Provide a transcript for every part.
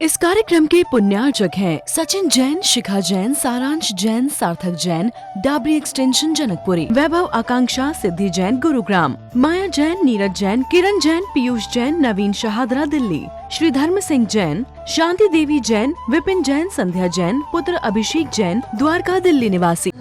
इस कार्यक्रम के पुण्यार्चक हैं सचिन जैन, शिखा जैन, सारांश जैन, सार्थक जैन, डाबरी एक्सटेंशन जनकपुरी, वैभव आकांक्षा, सिद्धि जैन गुरुग्राम, माया जैन, नीरज जैन, किरण जैन, पीयूष जैन, नवीन शहादरा दिल्ली, श्री धर्म सिंह जैन, शांति देवी जैन, विपिन जैन, संध्या जैन, पुत्र अभिषेक जैन, द्वारका दिल्ली निवासी।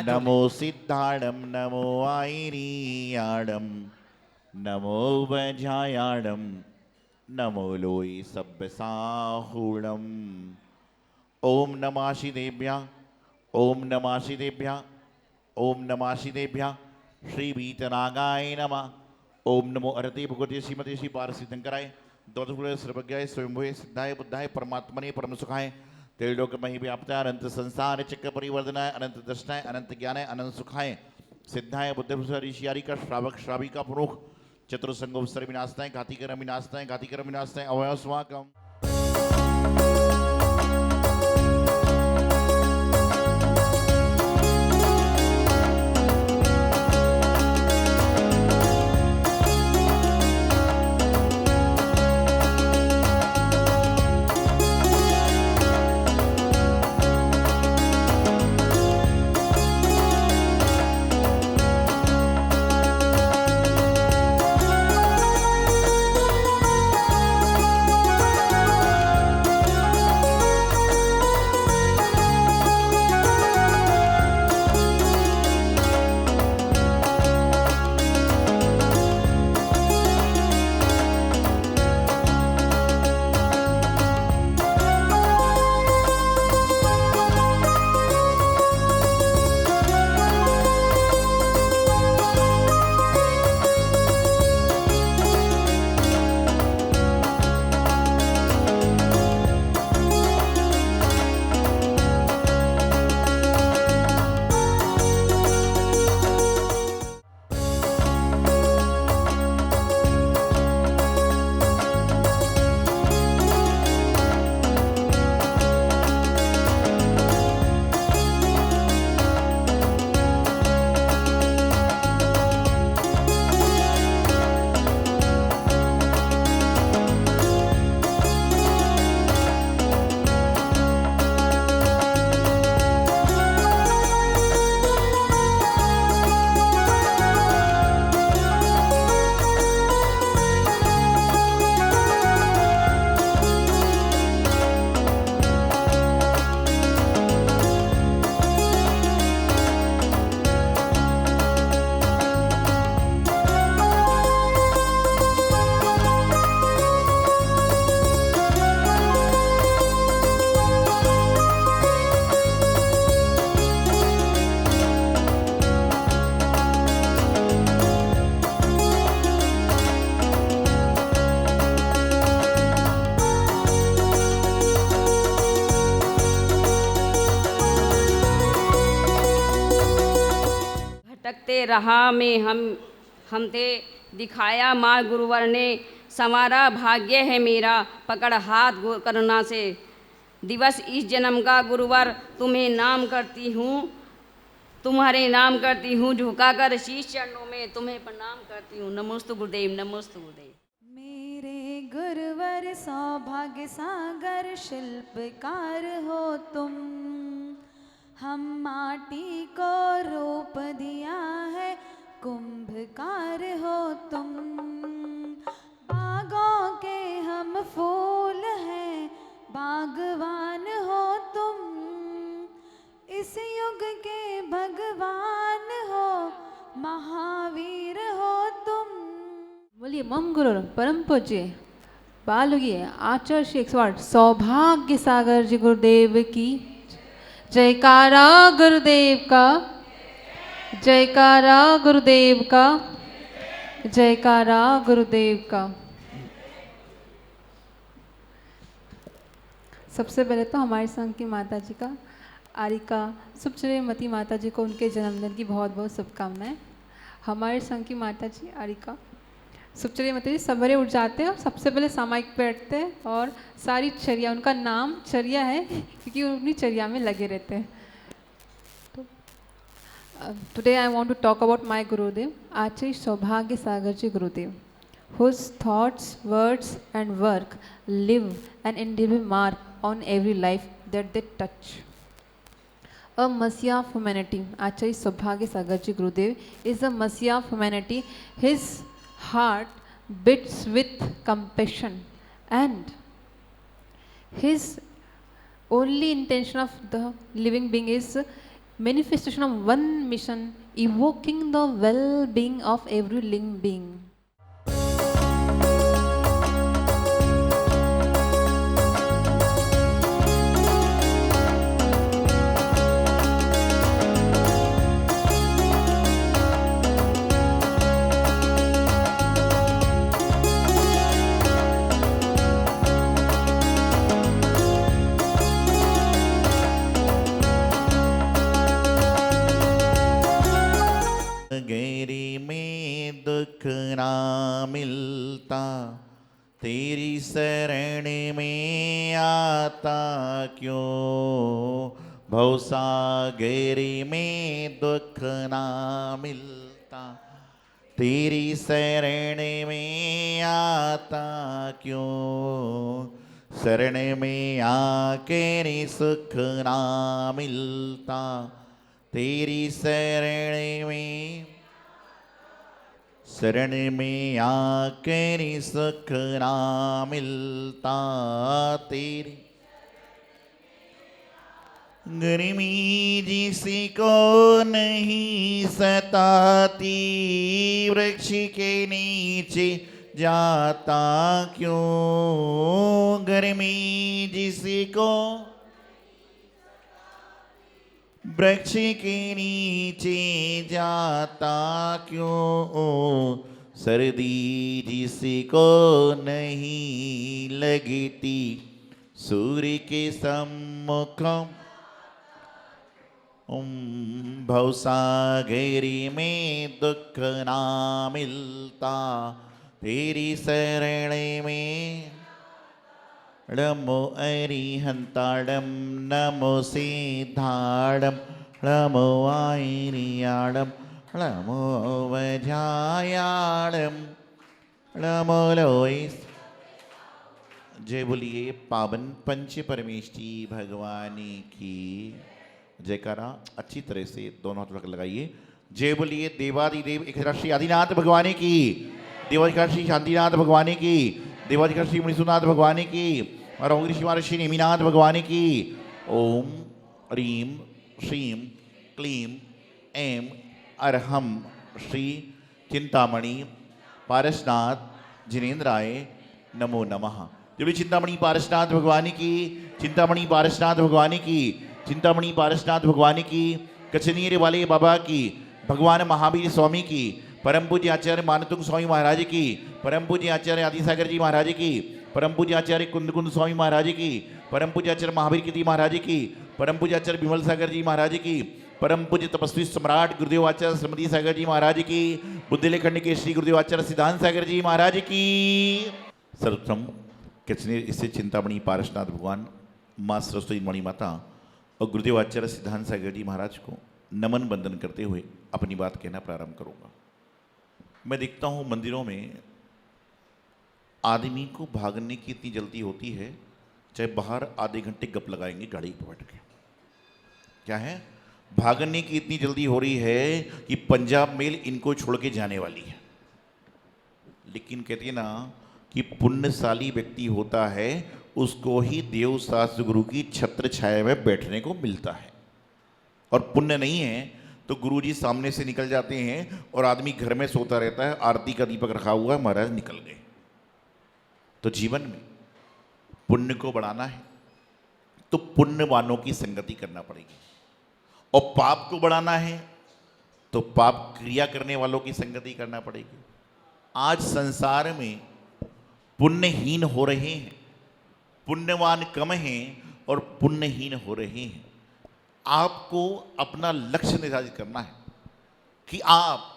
नमो सिद्धाणम नमो आईरीयाणम नमो वज्रायाणम नमो लोई सब्बसाहूणम। ओम नमः शिदेभ्या ओम नमः शिदेभ्या ओम नमः शिदेभ्या श्री वीतनागाय नमः। ओम नमो अरते भगवते श्रीमते श्री पारसिद्धंकराय द्वादशगुणे सर्वज्ञाय स्वयंभुवे सिद्धाय बुद्धाय परमात्मने परम सुखाय त्रिलोक मही व्याप्ताय अनंत संसार चक्र परिवर्तनाय अनंत दर्शनाय अनंत ज्ञानाय अनंत सुखाय सिद्धाय बुद्ध ऋषियारी का श्रावक श्राविका प्रमुख चतुर्संगोपसर विनाशताय घातिकर विनाशताय अवयव स्वाकम। भटकते रहा में हम थे दिखाया माँ गुरुवर ने, समारा भाग्य है मेरा पकड़ हाथ करुणा से। दिवस इस जन्म का गुरुवर तुम्हें नाम करती हूँ, तुम्हारे नाम करती हूँ, झुका कर शीश चरणों में तुम्हें प्रणाम करती हूँ। नमोस्तु गुरुदेव, नमोस्तु गुरुदेव। मेरे गुरुवर सौभाग्य सागर शिल्पकार हो तुम, हम माटी को रूप दिया है कुंभकार हो तुम। बागों के हम फूल हैं बागवान हो तुम, इस युग के भगवान हो महावीर हो तुम। बोलिए मम गुरु परम पूज्य बालुगी आचार्य श्री 108 सौभाग्य सागर जी गुरुदेव की जयकारा गुरुदेव का, जयकारा गुरुदेव का, जयकारा गुरुदेव का। सबसे पहले तो हमारे संघ की माता जी का, आरिका सुपचरेमती माता जी को उनके जन्मदिन की बहुत बहुत शुभकामनाएं। हमारे संघ की माता जी आरिका सुपचरेमती जी सवेरे उठ जाते हैं और सबसे पहले सामायिक बैठते हैं और सारी चर्या, उनका नाम चर्या है क्योंकि वो अपनी चर्या में लगे रहते हैं। तो today I want to talk about my Gurudev Acharya सौभाग्य सागर जी गुरुदेव, whose thoughts, words and work live an indelible mark on every life that they touch. A Messiah of humanity, Acharya Saubhagya Sagar Ji Gurudev is a Messiah of humanity. His heart beats with compassion and his only intention of the living being is manifestation of one mission, evoking the well-being of every living being. Gary में दुख ना मिलता, तेरी शरण में आता क्यों। भवसागरी में दुख ना मिलता, तेरी शरण में आता क्यों। शरण में आके रे सुख ना मिलता, तेरी शरण में, शरण में आकर सुख ना मिलता तेरी। गर्मी जिसी को नहीं सताती, वृक्ष के नीचे जाता क्यों। गर्मी जिसी को वृक्ष के नीचे जाता क्यों। सर्दी जिसी को नहीं लगती, सूर्य के सम्मुख भवसागरी में दुख ना मिलता, तेरी शरण में। नमो अरिहंताड़म, नमो सिद्धाड़म, नमो आयरियाड़म, नमो वजायाड़म, नमो लोइस। जय बोलिए पावन पंच परमेष्ठी भगवानी की जयकारा। अच्छी तरह से दोनों हाथ लगाइए। जय बोलिए देवादिदेव एक श्री आदिनाथ भगवानी की, देवाधिकार श्री शांतिनाथ भगवानी की, देवाधिकार श्री मणिसुनाथ भगवानी की, और ओम ऋषि महर्षि नेमिनाथ भगवानी की। ओम ह्रीम श्रीम क्लीम ऐम अरहम श्री चिंतामणि पारसनाथ जिनेन्द्राय नमो नमः। जब चिंतामणि पारसनाथ भगवानी की, चिंतामणि पारसनाथ भगवानी की, चिंतामणि पारसनाथ भगवानी की, कचनीर वाले बाबा की, भगवान महावीर स्वामी की, परम पूज्य आचार्य मानतुंग स्वामी महाराज की, परम पूज्य आचार्य आदिसागर जी महाराज की, परम पूज्य आचार्य कुंद स्वामी महाराज की, परम पूज्य आचार्य महावीर कीर्ति महाराज की, परम पूज्य आचार्य विमल सागर जी महाराज की, परम पूज्य तपस्वी सम्राट गुरुदेव आचार्य श्रीमती सागर जी महाराज की, बुद्धिलेखंड के श्री गुरुदेव आचार्य सिद्धांत सागर जी महाराज की। सर्वप्रथम कचनेर स्थित चिंतामणि पारसनाथ भगवान, माँ सरस्वती मणि माता और गुरुदेव आचार्य सिद्धांत सागर जी महाराज को नमन बंदन करते हुए अपनी बात कहना प्रारंभ करूंगा। मैं देखता हूँ मंदिरों में आदमी को भागने की इतनी जल्दी होती है, चाहे बाहर आधे घंटे गप लगाएंगे गाड़ी पर बैठ के। क्या है, भागने की इतनी जल्दी हो रही है कि पंजाब मेल इनको छोड़ के जाने वाली है। लेकिन कहते हैं ना कि पुण्यशाली व्यक्ति होता है उसको ही देव शास्त्र गुरु की छत्र छाया में बैठने को मिलता है, और पुण्य नहीं है तो गुरु जी सामने से निकल जाते हैं और आदमी घर में सोता रहता है, आरती का दीपक रखा हुआ है, महाराज निकल गए। तो जीवन में पुण्य को बढ़ाना है, तो पुण्यवानों की संगति करना पड़ेगी, और पाप को बढ़ाना है तो पाप क्रिया करने वालों की संगति करना पड़ेगी। आज संसार में पुण्यहीन हो रहे हैं, पुण्यवान कम हैं और पुण्यहीन हो रहे हैं। आपको अपना लक्ष्य निर्धारित करना है कि आप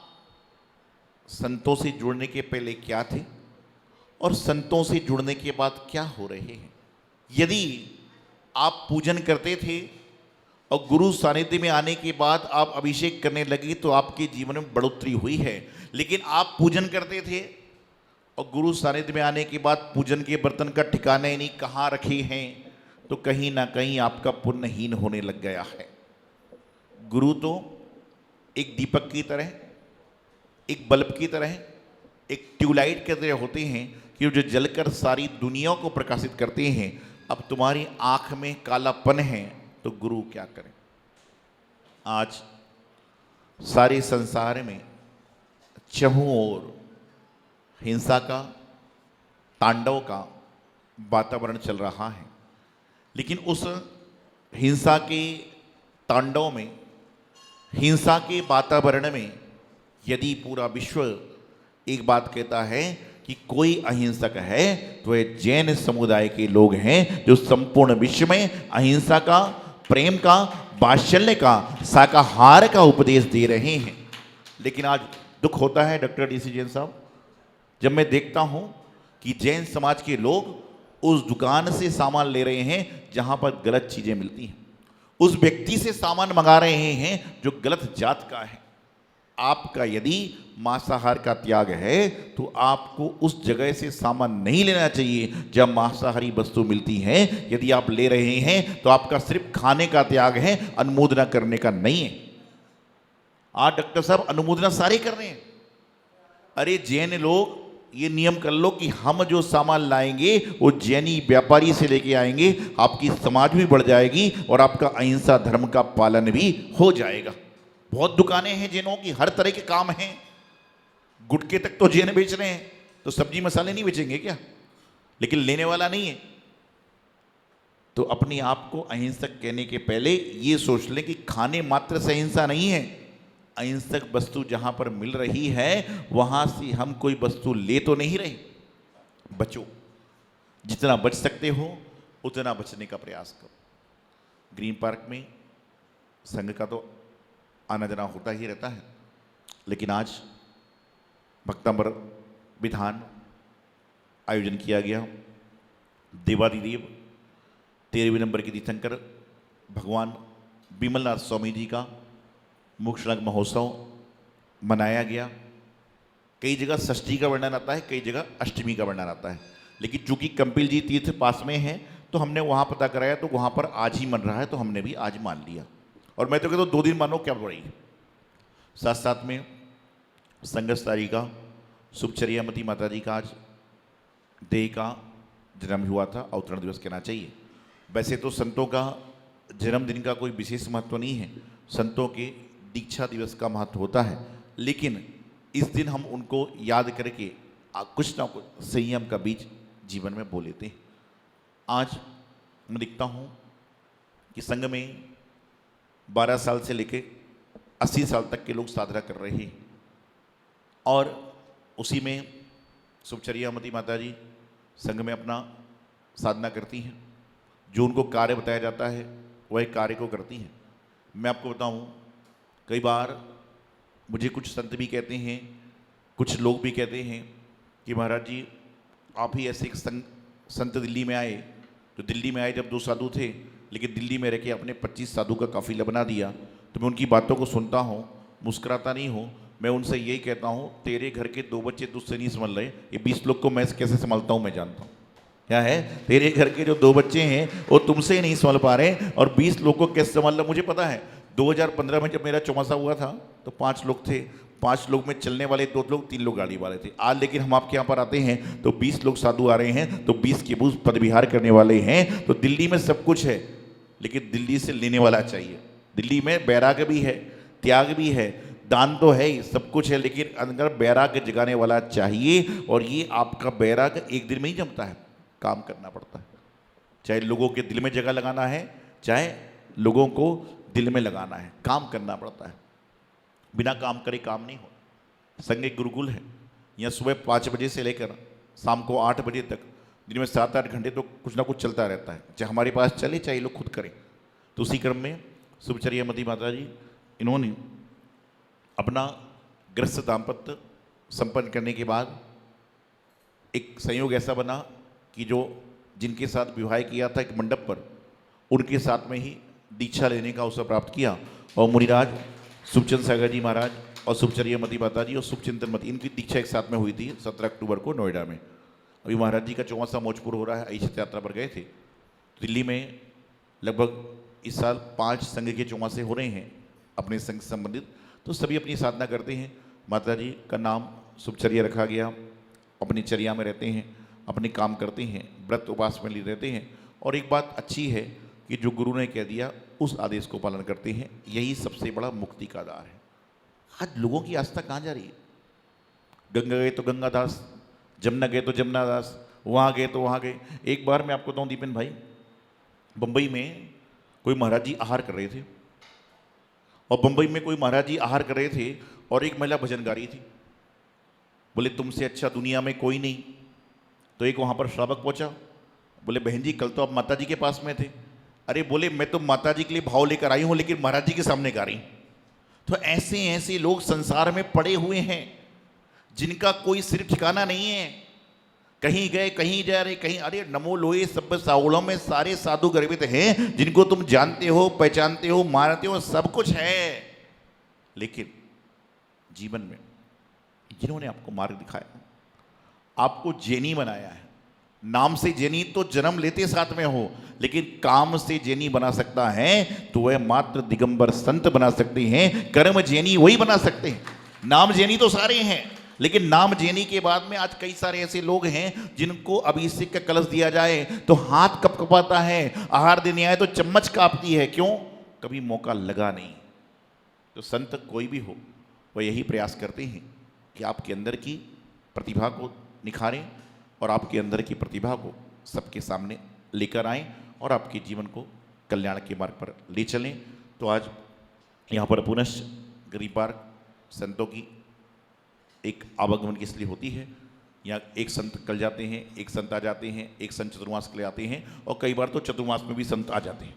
संतों से जुड़ने के पहले क्या थे और संतों से जुड़ने के बाद क्या हो रहे हैं। यदि आप पूजन करते थे और गुरु सानिध्य में आने के बाद आप अभिषेक करने लगे तो आपके जीवन में बढ़ोतरी हुई है, लेकिन आप पूजन करते थे और गुरु सानिध्य में आने के बाद पूजन के बर्तन का ठिकाना ही नहीं कहाँ रखे हैं, तो कहीं ना कहीं आपका पुण्यहीन होने लग गया है। गुरु तो एक दीपक की तरह, एक बल्ब की तरह, एक ट्यूबलाइट की तरह होते हैं कि जो जलकर सारी दुनिया को प्रकाशित करते हैं। अब तुम्हारी आंख में कालापन है तो गुरु क्या करें। आज सारे संसार में चहुं ओर हिंसा का, तांडव का वातावरण चल रहा है, लेकिन उस हिंसा के तांडव में, हिंसा के वातावरण में यदि पूरा विश्व एक बात कहता है कि कोई अहिंसक है तो ये जैन समुदाय के लोग हैं, जो संपूर्ण विश्व में अहिंसा का, प्रेम का, वात्सल्य का, शाकाहार का उपदेश दे रहे हैं। लेकिन आज दुख होता है डॉक्टर डीसी जैन साहब, जब मैं देखता हूं कि जैन समाज के लोग उस दुकान से सामान ले रहे हैं जहां पर गलत चीजें मिलती हैं, उस व्यक्ति से सामान मंगा रहे हैं जो गलत जात का है। आपका यदि मांसाहार का त्याग है तो आपको उस जगह से सामान नहीं लेना चाहिए जब मांसाहारी वस्तु मिलती है। यदि आप ले रहे हैं तो आपका सिर्फ खाने का त्याग है, अनुमोदना करने का नहीं है। आज डॉक्टर साहब अनुमोदना सारे कर रहे हैं। अरे जैन लोग ये नियम कर लो कि हम जो सामान लाएंगे वो जैनी व्यापारी से लेके आएंगे, आपकी समाज भी बढ़ जाएगी और आपका अहिंसा धर्म का पालन भी हो जाएगा। बहुत दुकानें हैं जैनों की, हर तरह के काम हैं। गुटके तक तो जैन बेच रहे हैं, तो सब्जी मसाले नहीं बेचेंगे क्या? लेकिन लेने वाला नहीं है। तो अपने आप को अहिंसक कहने के पहले ये सोच लें कि खाने मात्र से अहिंसा नहीं है। अहिंसक वस्तु जहां पर मिल रही है वहां से हम कोई वस्तु ले तो नहीं रहे। बचो, जितना बच सकते हो उतना बचने का प्रयास करो। ग्रीन पार्क में संघ का तो आना जाना होता ही रहता है, लेकिन आज भक्तांबर विधान आयोजन किया गया। देवादिदेव 13वें नंबर के तीर्थंकर भगवान विमलनाथ स्वामी जी का मोक्षलंग महोत्सव मनाया गया। कई जगह षष्ठी का वर्णन आता है, कई जगह अष्टमी का वर्णन आता है, लेकिन चूंकि कंपिल जी तीर्थ पास में है तो हमने वहाँ पता कराया तो वहाँ पर आज ही मन रहा है, तो हमने भी आज मान लिया। और मैं तो कहता हूँ 2 दिन मानो क्या बढ़ी। साथ साथ में संगस्तारी का सुभचर्यामती माता जी का आज देह का जन्म हुआ था, अवतरण दिवस कहना चाहिए। वैसे तो संतों का जन्मदिन का कोई विशेष महत्व नहीं है, संतों के दीक्षा दिवस का महत्व होता है, लेकिन इस दिन हम उनको याद करके कुछ ना कुछ संयम का बीज जीवन में बो लेते हैं। आज मैं देखता हूँ कि संघ में 12 साल से लेकर 80 साल तक के लोग साधना कर रहे हैं, और उसी में सुभचर्यामती माता जी संघ में अपना साधना करती हैं। जो उनको कार्य बताया जाता है वह कार्य को करती हैं। मैं आपको बताऊं, कई बार मुझे कुछ संत भी कहते हैं, कुछ लोग भी कहते हैं कि महाराज जी आप ही ऐसे एक संत दिल्ली में आए, तो दिल्ली में आए जब 2 साधु थे, लेकिन दिल्ली में रह के अपने 25 साधु का काफिला बना दिया। तो मैं उनकी बातों को सुनता हूँ, मुस्कुराता नहीं हूँ। मैं उनसे यही कहता हूँ, तेरे घर के 2 बच्चे तुझसे नहीं संभल रहे, ये 20 लोग को मैं कैसे संभालता हूँ मैं जानता हूँ। क्या है, तेरे घर के जो 2 बच्चे हैं वो तुमसे ही नहीं संभाल पा रहे, और 20 लोग को कैसे संभालना मुझे पता है। 2015 में जब मेरा चौमासा हुआ था तो 5 लोग थे, 5 लोग में चलने वाले 2 लोग, 3 लोग गाड़ी वाले थे। आज लेकिन हम आपके यहाँ पर आते हैं तो 20 लोग साधु आ रहे हैं, तो 20 के 20 पदविहार करने वाले हैं। तो दिल्ली में सब कुछ है, लेकिन दिल्ली से लेने वाला चाहिए। दिल्ली में बैराग भी है, त्याग भी है, दान तो है ही, सब कुछ है, लेकिन अंदर बैराग जगाने वाला चाहिए। और ये आपका बैराग एक दिन में ही जमता है, काम करना पड़ता है। चाहे लोगों के दिल में जगह लगाना है, चाहे लोगों को दिल में लगाना है, काम करना पड़ता है। बिना काम करे काम नहीं हो। संग एक गुरुकुल है, यहाँ सुबह 5 बजे से लेकर शाम को 8 बजे तक दिन में 7-8 घंटे तो कुछ ना कुछ चलता रहता है, चाहे हमारे पास चले चाहे लोग खुद करें। तो उसी क्रम में शुभचर्यामती माता जी इन्होंने अपना गृहस्थ दाम्पत्य संपन्न करने के बाद एक संयोग ऐसा बना कि जो जिनके साथ विवाह किया था एक मंडप पर, उनके साथ में ही दीक्षा लेने का अवसर प्राप्त किया। और मुनिराज सुखचंद सागर जी महाराज और शुभचर्यामती माता जी और शुभचिंतनमती, इनकी दीक्षा एक साथ में हुई थी 17 अक्टूबर को नोएडा में। अभी महाराज जी का 54वां मौजपुर हो रहा है, ऐशित यात्रा पर गए थे। दिल्ली में लगभग इस साल 5 संघ के 54 हो रहे हैं अपने संघ से संबंधित। तो सभी अपनी साधना करते हैं। माता जी का नाम शुभचर्या रखा गया, अपनी चर्या में रहते हैं, अपने काम करते हैं, व्रत उपास में रहते हैं। और एक बात अच्छी है कि जो गुरु ने कह दिया उस आदेश को पालन करते हैं, यही सबसे बड़ा मुक्ति का आधार है। आज लोगों की आस्था कहाँ जा रही है? गंगा गए तो गंगादास, जमुना गए तो जमुनादास, वहाँ गए तो वहाँ गए। एक बार मैं आपको बताऊँ दीपेन भाई, बम्बई में कोई महाराज जी आहार कर रहे थे, और बम्बई में कोई महाराज जी आहार कर रहे थे और एक महिला भजन गा रही थी। बोले तुमसे अच्छा दुनिया में कोई नहीं। तो एक वहाँ पर श्रावक पहुँचा, बोले बहन जी कल तो आप माता जी के पास में थे। अरे बोले मैं तो माता जी के लिए भाव लेकर आई हूँ, लेकिन महाराज जी के सामने गा रही हूँ। तो ऐसे ऐसे लोग संसार में पड़े हुए हैं जिनका कोई सिर ठिकाना नहीं है। कहीं गए कहीं जा रहे कहीं। अरे नमो लोए सब सावड़ों में सारे साधु गर्भित हैं, जिनको तुम जानते हो, पहचानते हो, मानते हो, सब कुछ है। लेकिन जीवन में जिन्होंने आपको मार्ग दिखाया, आपको जैनी बनाया है, नाम से जैनी तो जन्म लेते साथ में हो, लेकिन काम से जैनी बना सकता है तो वह मात्र दिगंबर संत बना सकते हैं। कर्म जैनी वही बना सकते हैं। नाम जैनी तो सारे हैं, लेकिन नाम जैनी के बाद में आज कई सारे ऐसे लोग हैं जिनको अभिषेक का कलश दिया जाए तो हाथ कपकपाता है, आहार देने आए तो चम्मच कांपती है। क्यों? कभी मौका लगा नहीं। तो संत कोई भी हो वह यही प्रयास करते हैं कि आपके अंदर की प्रतिभा को निखारें और आपके अंदर की प्रतिभा को सबके सामने लेकर आएं और आपके जीवन को कल्याण के मार्ग पर ले चलें। तो आज यहाँ पर पुनश्च गरीब पार्क संतों की एक आवागमन की इसलिए होती है। यहाँ एक संत कल जाते हैं, एक संत आ जाते हैं, एक संत चतुर्मास के लिए आते हैं, और कई बार तो चतुर्मास में भी संत आ जाते हैं।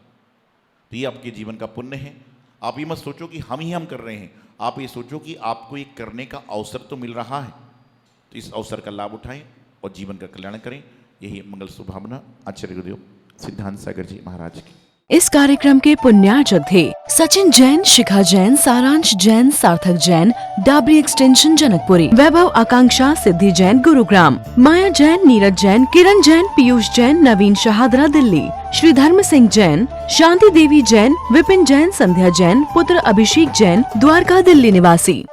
तो ये आपके जीवन का पुण्य है। आप ये मत सोचो कि हम कर रहे हैं, आप ये सोचो कि आपको ये करने का अवसर तो मिल रहा है। तो इस अवसर का लाभ उठाएं और जीवन का कल्याण करें। यही मंगल शुभकामना आचार्य गुरुदेव सिद्धांत सागर जी महाराज की। इस कार्यक्रम के पुण्यार्चक थे सचिन जैन, शिखा जैन, सारांश जैन, सार्थक जैन, डाबरी एक्सटेंशन जनकपुरी, वैभव आकांक्षा सिद्धि जैन गुरुग्राम, माया जैन, नीरज जैन, किरण जैन, पीयूष जैन, नवीन शाहदरा दिल्ली, श्री धर्म सिंह जैन, शांति देवी जैन, विपिन जैन, संध्या जैन, पुत्र अभिषेक जैन, द्वारका दिल्ली निवासी।